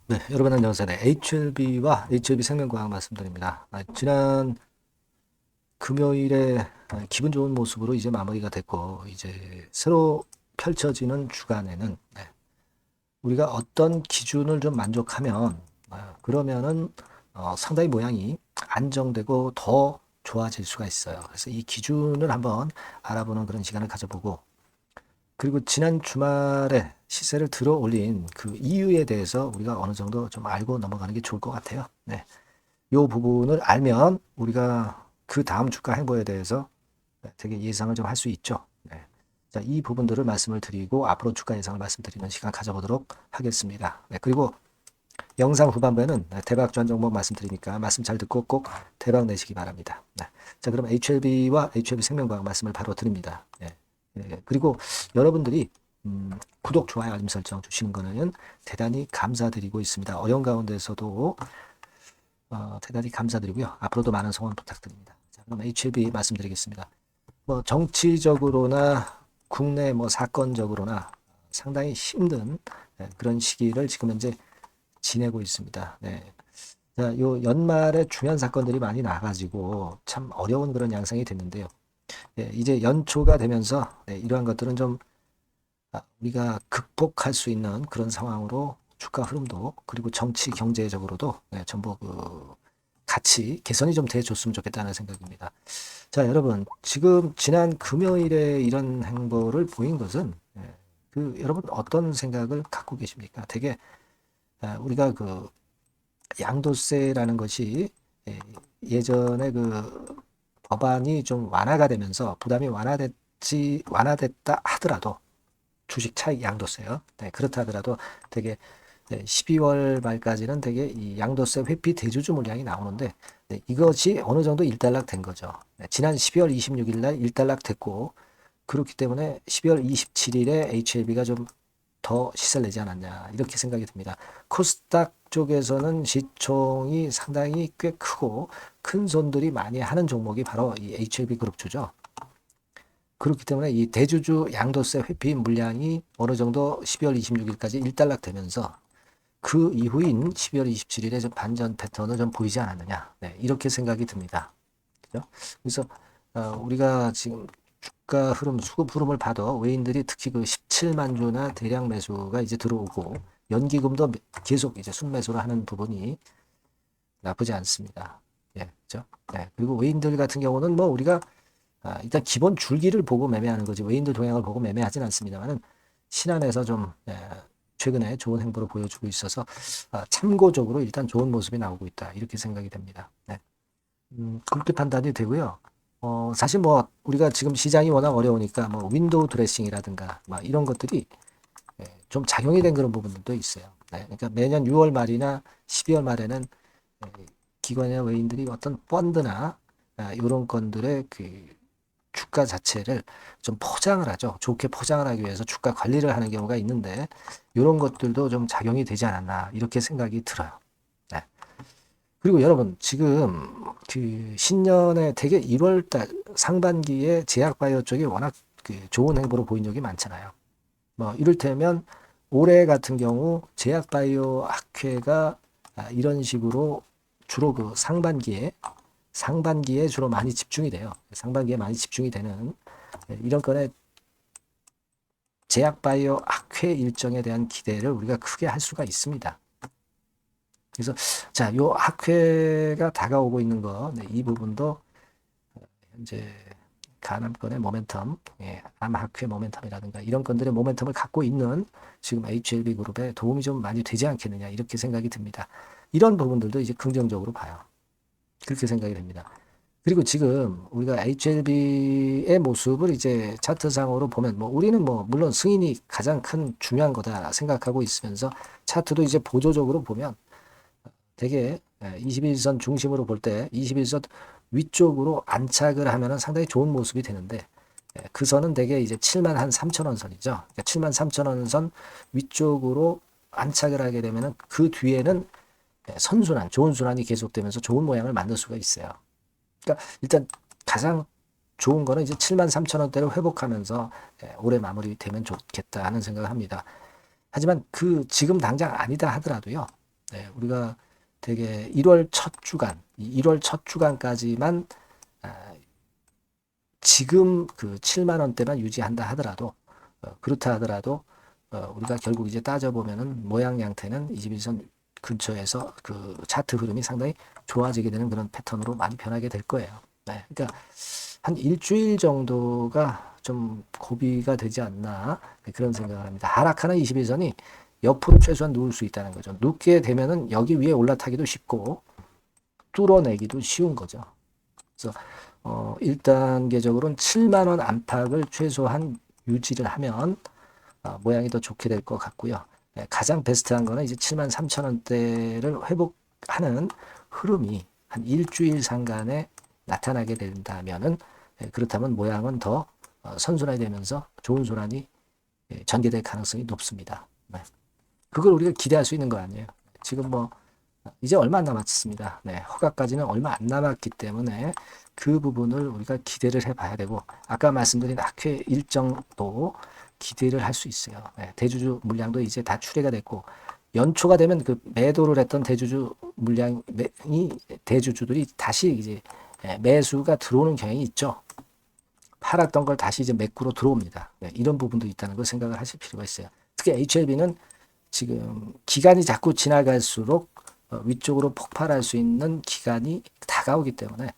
네, 여러분 안녕하세요. 네, HLB와 HLB 생명과학 말씀드립니다. 지난 금요일에 기분 좋은 모습으로 이제 마무리가 됐고, 이제 새로 펼쳐지는 주간에는 우리가 어떤 기준을 좀 만족하면, 그러면은 상당히 모양이 안정되고 더 좋아질 수가 있어요. 그래서 이 기준을 한번 알아보는 그런 시간을 가져보고, 그리고 지난 주말에 시세를 들어 올린 그 이유에 대해서 우리가 어느 정도 좀 알고 넘어가는 게 좋을 것 같아요. 네. 이 부분을 알면 우리가 그 다음 주가 행보에 대해서 되게 예상을 좀 할 수 있죠. 네. 자, 이 부분들을 말씀을 드리고 앞으로 주가 예상을 말씀드리는 시간 가져보도록 하겠습니다. 네. 그리고 영상 후반부에는 대박 주한 종목 말씀드리니까 말씀 잘 듣고 꼭 대박 내시기 바랍니다. 네. 자, 그럼 HLB와 HLB 생명과학 말씀을 바로 드립니다. 네. 그리고 여러분들이 구독, 좋아요, 알림 설정 주시는 거는 대단히 감사드리고 있습니다. 어려운 가운데서도 대단히 감사드리고요. 앞으로도 많은 성원 부탁드립니다. 자, 그럼 HLB 말씀드리겠습니다. 뭐 정치적으로나 국내 뭐 사건적으로나 상당히 힘든 그런 시기를 지금 현재 지내고 있습니다. 네. 자, 요 연말에 중요한 사건들이 많이 나가지고 참 어려운 그런 양상이 됐는데요. 이제 연초가 되면서 이러한 것들은 좀 우리가 극복할 수 있는 그런 상황으로 주가 흐름도 그리고 정치 경제적으로도 전부 같이 개선이 좀 돼줬으면 좋겠다는 생각입니다. 자, 여러분 지금 지난 금요일에 이런 행보를 보인 것은 여러분 어떤 생각을 갖고 계십니까? 되게 우리가 그 양도세라는 것이 예전에 그 법안이 좀 완화가 되면서 부담이 완화됐다 하더라도 주식 차익 양도세요. 네, 그렇다 하더라도 되게 12월 말까지는 되게 이 양도세 회피 대주주 물량이 나오는데 이것이 어느 정도 일단락 된 거죠. 지난 12월 26일 날 일단락 됐고 그렇기 때문에 12월 27일에 HLB가 좀 더 시세를 내지 않았냐 이렇게 생각이 듭니다. 코스닥 쪽에서는 시총이 상당히 꽤 크고 큰 손들이 많이 하는 종목이 바로 이 HLB 그룹주죠. 그렇기 때문에 이 대주주 양도세 회피 물량이 어느 정도 12월 26일까지 일단락되면서 그 이후인 12월 27일에 좀 반전 패턴을 좀 보이지 않았느냐. 네, 이렇게 생각이 듭니다. 그죠? 그래서 우리가 지금 주가 흐름, 수급 흐름을 봐도 외인들이 특히 그 17만 주나 대량 매수가 이제 들어오고 연기금도 계속 이제 순매수를 하는 부분이 나쁘지 않습니다. 예, 그죠? 네, 그리고 외인들 같은 경우는 뭐 우리가 일단 기본 줄기를 보고 매매하는 거지 외인들 동향을 보고 매매하진 않습니다만은 신한에서 좀 최근에 좋은 행보를 보여주고 있어서 참고적으로 일단 좋은 모습이 나오고 있다 이렇게 생각이 됩니다. 네. 그렇게 판단이 되고요. 사실 뭐 우리가 지금 시장이 워낙 어려우니까 뭐 윈도우 드레싱이라든가 막 이런 것들이 좀 작용이 된 그런 부분들도 있어요. 네. 그러니까 매년 6월 말이나 12월 말에는 기관이나 외인들이 어떤 펀드나 이런 건들의 그 주가 자체를 좀 포장을 하죠. 좋게 포장을 하기 위해서 주가 관리를 하는 경우가 있는데 이런 것들도 좀 작용이 되지 않았나 이렇게 생각이 들어요. 네. 그리고 여러분 지금 그 신년에 되게 1월 달 상반기에 제약바이오 쪽이 워낙 그 좋은 행보로 보인 적이 많잖아요. 뭐 이를테면 올해 같은 경우 제약바이오 학회가 이런 식으로 주로 그 상반기에 주로 많이 집중이 돼요. 상반기에 많이 집중이 되는 이런 건에 제약바이오 학회 일정에 대한 기대를 우리가 크게 할 수가 있습니다. 그래서 자, 요 학회가 다가오고 있는 거, 이 부분도 현재 가남권의 모멘텀, 암학회 모멘텀이라든가 이런 건들의 모멘텀을 갖고 있는 지금 HLB 그룹에 도움이 좀 많이 되지 않겠느냐 이렇게 생각이 듭니다. 이런 부분들도 이제 긍정적으로 봐요. 그렇게 생각이 됩니다. 그리고 지금 우리가 HLB의 모습을 이제 차트상으로 보면 뭐 우리는 뭐 물론 승인이 가장 큰 중요한 거다 생각하고 있으면서 차트도 이제 보조적으로 보면 되게 21선 중심으로 볼 때 21선 위쪽으로 안착을 하면은 상당히 좋은 모습이 되는데 그 선은 되게 이제 7만 한 3천 원 선이죠. 그러니까 7만 3천 원 선 위쪽으로 안착을 하게 되면은 그 뒤에는 선순환, 좋은 순환이 계속되면서 좋은 모양을 만들 수가 있어요. 그러니까 일단 가장 좋은 거는 이제 7만 3천 원대를 회복하면서 올해 마무리되면 좋겠다 하는 생각을 합니다. 하지만 그 지금 당장 아니다 하더라도요. 네, 우리가 되게 1월 첫 주간, 1월 첫 주간까지만 지금 그 7만 원대만 유지한다 하더라도 그렇다 하더라도 우리가 결국 이제 따져보면은 모양 양태는 21선 근처에서 그 차트 흐름이 상당히 좋아지게 되는 그런 패턴으로 많이 변하게 될 거예요. 네, 그러니까 한 일주일 정도가 좀 고비가 되지 않나 그런 생각을 합니다. 하락하는 21선이 옆으로 최소한 누울 수 있다는 거죠. 눕게 되면은 여기 위에 올라타기도 쉽고 뚫어내기도 쉬운 거죠. 그래서 1단계적으로는 7만 원 안팎을 최소한 유지를 하면 모양이 더 좋게 될 것 같고요. 네, 가장 베스트한 거는 이제 7만 3천 원대를 회복하는 흐름이 한 일주일 상간에 나타나게 된다면은 그렇다면 모양은 더 선순환되면서 좋은 순환이 전개될 가능성이 높습니다. 네. 그걸 우리가 기대할 수 있는 거 아니에요. 지금 뭐 이제 얼마 안 남았습니다. 네, 허가까지는 얼마 안 남았기 때문에 그 부분을 우리가 기대를 해봐야 되고 아까 말씀드린 악회 일정도 기대를 할 수 있어요. 네, 대주주 물량도 이제 다 출회가 됐고 연초가 되면 그 매도를 했던 대주주 물량이 대주주들이 다시 이제 매수가 들어오는 경향이 있죠. 팔았던 걸 다시 이제 매꾸로 들어옵니다. 네, 이런 부분도 있다는 걸 생각을 하실 필요가 있어요. 특히 HLB는 지금 기간이 자꾸 지나갈수록 위쪽으로 폭발할 수 있는 기간이 다가오기 때문에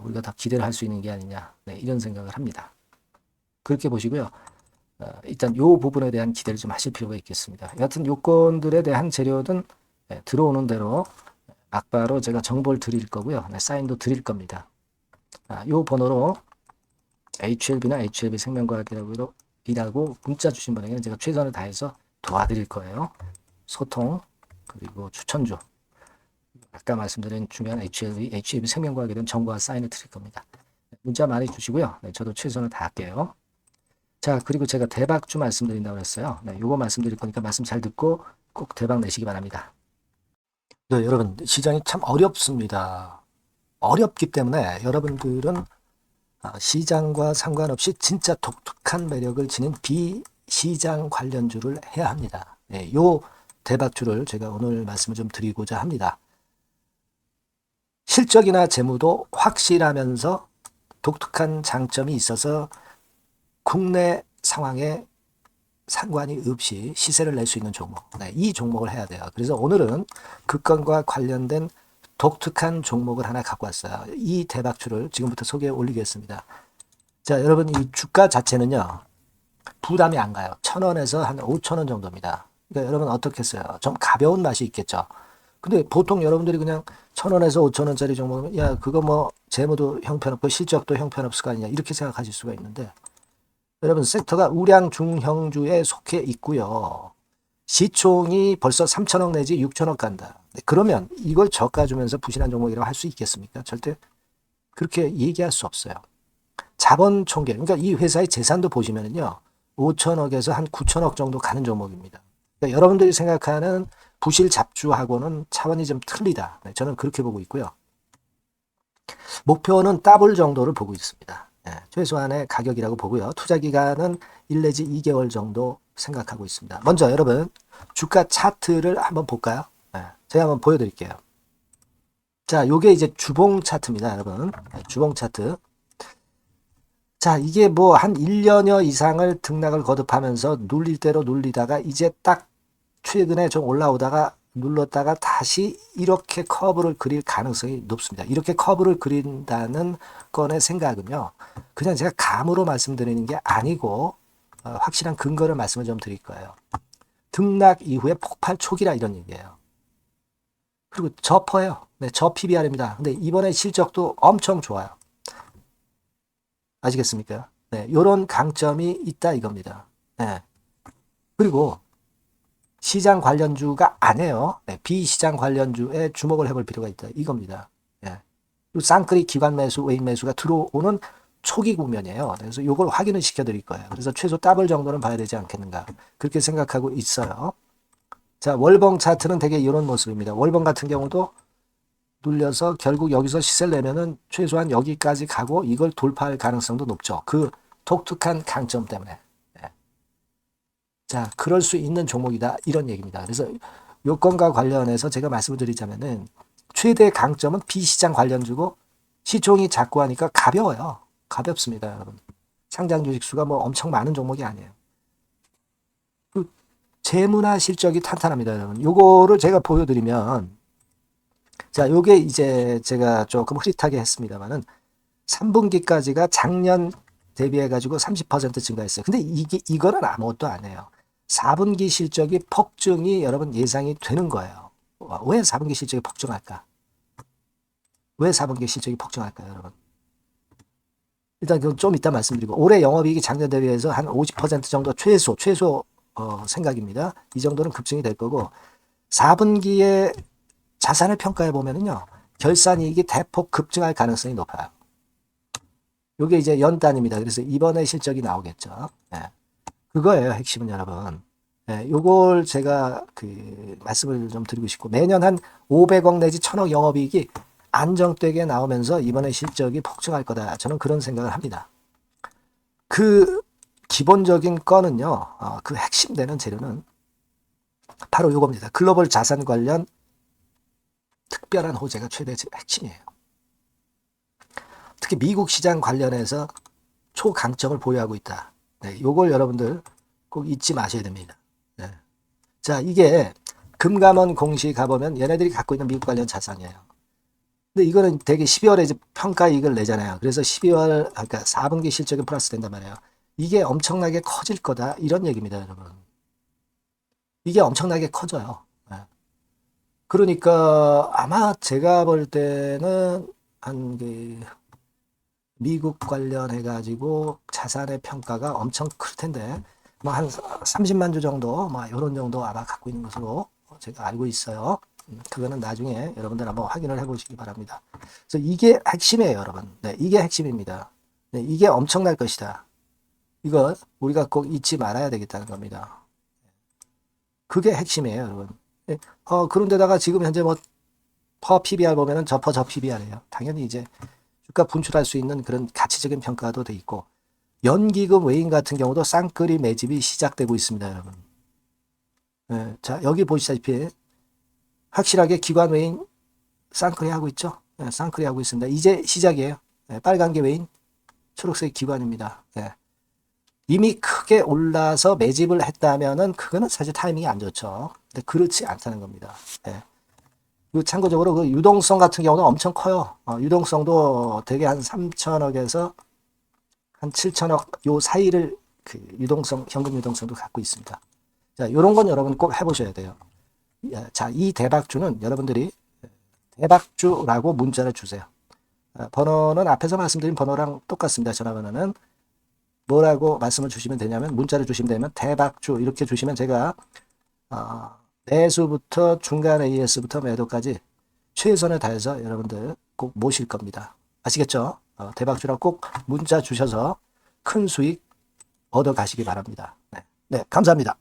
우리가 더 기대를 할 수 있는 게 아니냐 이런 생각을 합니다. 그렇게 보시고요. 일단 이 부분에 대한 기대를 좀 하실 필요가 있겠습니다. 여하튼 요건들에 대한 재료는 들어오는 대로 막바로 제가 정보를 드릴 거고요. 사인도 드릴 겁니다. 이 번호로 HLB나 HLB 생명과학이라고 문자 주신 분에게는 제가 최선을 다해서 도와드릴 거예요. 소통 그리고 추천주 아까 말씀드린 중요한 HLB 생명과학에 대한 정보와 사인을 드릴 겁니다. 문자 많이 주시고요. 네, 저도 최선을 다할게요. 자, 그리고 제가 대박주 말씀드린다고 했어요. 네, 요거 말씀드릴 거니까 말씀 잘 듣고 꼭 대박 내시기 바랍니다. 네, 여러분 시장이 참 어렵습니다. 어렵기 때문에 여러분들은 시장과 상관없이 진짜 독특한 매력을 지닌 비시장 관련주를 해야 합니다. 네, 요 대박주를 제가 오늘 말씀을 좀 드리고자 합니다. 실적이나 재무도 확실하면서 독특한 장점이 있어서 국내 상황에 상관이 없이 시세를 낼 수 있는 종목. 네, 이 종목을 해야 돼요. 그래서 오늘은 그 건과 관련된 독특한 종목을 하나 갖고 왔어요. 이 대박주를 지금부터 소개해 올리겠습니다. 자, 여러분 이 주가 자체는요. 부담이 안 가요. 1,000원에서 한 5,000원 정도입니다. 그러니까 여러분 어떻겠어요? 좀 가벼운 맛이 있겠죠. 근데 보통 여러분들이 그냥 1,000원에서 5,000원짜리 종목이면 야 그거 뭐 재무도 형편없고 실적도 형편없을 거 아니냐 이렇게 생각하실 수가 있는데 여러분 섹터가 우량 중형주에 속해 있고요. 시총이 벌써 3천억 내지 6천억 간다. 그러면 이걸 저가 주면서 부실한 종목이라고 할 수 있겠습니까? 절대 그렇게 얘기할 수 없어요. 자본 총계, 그러니까 이 회사의 재산도 보시면요. 5천억에서 한 9천억 정도 가는 종목입니다. 그러니까 여러분들이 생각하는 부실 잡주하고는 차원이 좀 틀리다. 저는 그렇게 보고 있고요. 목표는 더블 정도를 보고 있습니다. 최소한의 가격이라고 보고요. 투자 기간은 1 내지 2개월 정도 생각하고 있습니다. 먼저 여러분 주가 차트를 한번 볼까요? 제가 한번 보여드릴게요. 자, 요게 이제 주봉 차트입니다, 여러분. 주봉 차트. 자, 이게 뭐 한 1년여 이상을 등락을 거듭하면서 눌릴 대로 눌리다가 이제 딱 최근에 좀 올라오다가 눌렀다가 다시 이렇게 커브를 그릴 가능성이 높습니다. 이렇게 커브를 그린다는 건의 생각은요. 그냥 제가 감으로 말씀드리는 게 아니고 확실한 근거를 말씀을 좀 드릴 거예요. 등락 이후에 폭발 초기라 이런 얘기예요. 그리고 저퍼예요. 네, 저 PBR입니다. 근데 이번에 실적도 엄청 좋아요. 아시겠습니까? 네, 이런 강점이 있다 이겁니다. 네. 그리고 시장 관련주가 아니에요. 네, 비시장 관련주에 주목을 해볼 필요가 있다 이겁니다. 네. 쌍끌이 기관 매수, 외인 매수가 들어오는 초기 국면이에요. 그래서 이걸 확인을 시켜드릴 거예요. 그래서 최소 더블 정도는 봐야 되지 않겠는가 그렇게 생각하고 있어요. 자, 월봉 차트는 되게 이런 모습입니다. 월봉 같은 경우도 눌려서 결국 여기서 시세를 내면은 최소한 여기까지 가고 이걸 돌파할 가능성도 높죠. 그 독특한 강점 때문에. 자, 그럴 수 있는 종목이다. 이런 얘기입니다. 그래서 요건과 관련해서 제가 말씀을 드리자면은 최대 강점은 비시장 관련주고 시총이 작고 하니까 가벼워요. 가볍습니다, 여러분. 상장 주식 수가 뭐 엄청 많은 종목이 아니에요. 그 재무나 실적이 탄탄합니다, 여러분. 요거를 제가 보여드리면, 자, 요게 이제 제가 조금 흐릿하게 했습니다만은 3분기까지가 작년 대비해가지고 30% 증가했어요. 근데 이거는 아무것도 아니에요. 4분기 실적이 폭증이 여러분 예상이 되는 거예요. 왜 4분기 실적이 폭증할까? 왜 4분기 실적이 폭증할까요, 여러분? 일단 그건 좀 이따 말씀드리고, 올해 영업이익이 작년 대비해서 한 50% 정도 최소 생각입니다. 이 정도는 급증이 될 거고, 4분기에 자산을 평가해 보면은요, 결산이익이 대폭 급증할 가능성이 높아요. 요게 이제 연단입니다. 그래서 이번에 실적이 나오겠죠. 네. 그거예요, 핵심은 여러분. 네, 요걸 제가 말씀을 좀 드리고 싶고, 매년 한 500억 내지 1000억 영업이익이 안정되게 나오면서 이번에 실적이 폭증할 거다. 저는 그런 생각을 합니다. 그 기본적인 건은요, 그 핵심 되는 재료는 바로 요겁니다. 글로벌 자산 관련 특별한 호재가 최대 핵심이에요. 특히 미국 시장 관련해서 초강점을 보유하고 있다. 네, 요걸 여러분들 꼭 잊지 마셔야 됩니다. 네. 자, 이게 금감원 공시 가보면 얘네들이 갖고 있는 미국 관련 자산이에요. 근데 이거는 되게 12월에 이제 평가이익을 내잖아요. 그래서 12월, 그러니까 4분기 실적이 플러스 된단 말이에요. 이게 엄청나게 커질 거다. 이런 얘기입니다, 여러분. 이게 엄청나게 커져요. 네. 그러니까 아마 제가 볼 때는 한 미국 관련해가지고 자산의 평가가 엄청 클 텐데, 뭐 한 30만 주 정도, 뭐 이런 정도 아마 갖고 있는 것으로 제가 알고 있어요. 그거는 나중에 여러분들 한번 확인을 해보시기 바랍니다. 그래서 이게 핵심이에요, 여러분. 네, 이게 핵심입니다. 네, 이게 엄청날 것이다. 이거 우리가 꼭 잊지 말아야 되겠다는 겁니다. 그게 핵심이에요, 여러분. 네, 그런데다가 지금 현재 뭐 퍼 PBR 보면은 저 PBR이에요. 당연히 이제 주가 분출할 수 있는 그런 가치적인 평가도 돼 있고, 연기금 외인 같은 경우도 쌍끌이 매집이 시작되고 있습니다, 여러분. 네, 자, 여기 보시다시피 확실하게 기관 외인 쌍끌이 하고 있죠. 네, 쌍끌이 하고 있습니다. 이제 시작이에요. 네, 빨간 게 외인, 초록색 기관입니다. 네. 이미 크게 올라서 매집을 했다면은 그거는 사실 타이밍이 안 좋죠. 근데 그렇지 않다는 겁니다. 네. 그리고 참고적으로 그 유동성 같은 경우는 엄청 커요. 유동성도 되게 한 3천억에서 한 7천억 요 사이를 현금 유동성도 갖고 있습니다. 자, 요런 건 여러분 꼭 해보셔야 돼요. 자, 이 대박주는 여러분들이 대박주라고 문자를 주세요. 번호는 앞에서 말씀드린 번호랑 똑같습니다. 전화번호는 뭐라고 말씀을 주시면 되냐면, 문자를 주시면 되면 대박주 이렇게 주시면 제가 매수부터 중간 AS부터 매도까지 최선을 다해서 여러분들 꼭 모실 겁니다. 아시겠죠? 대박주라고 꼭 문자 주셔서 큰 수익 얻어 가시기 바랍니다. 네, 감사합니다.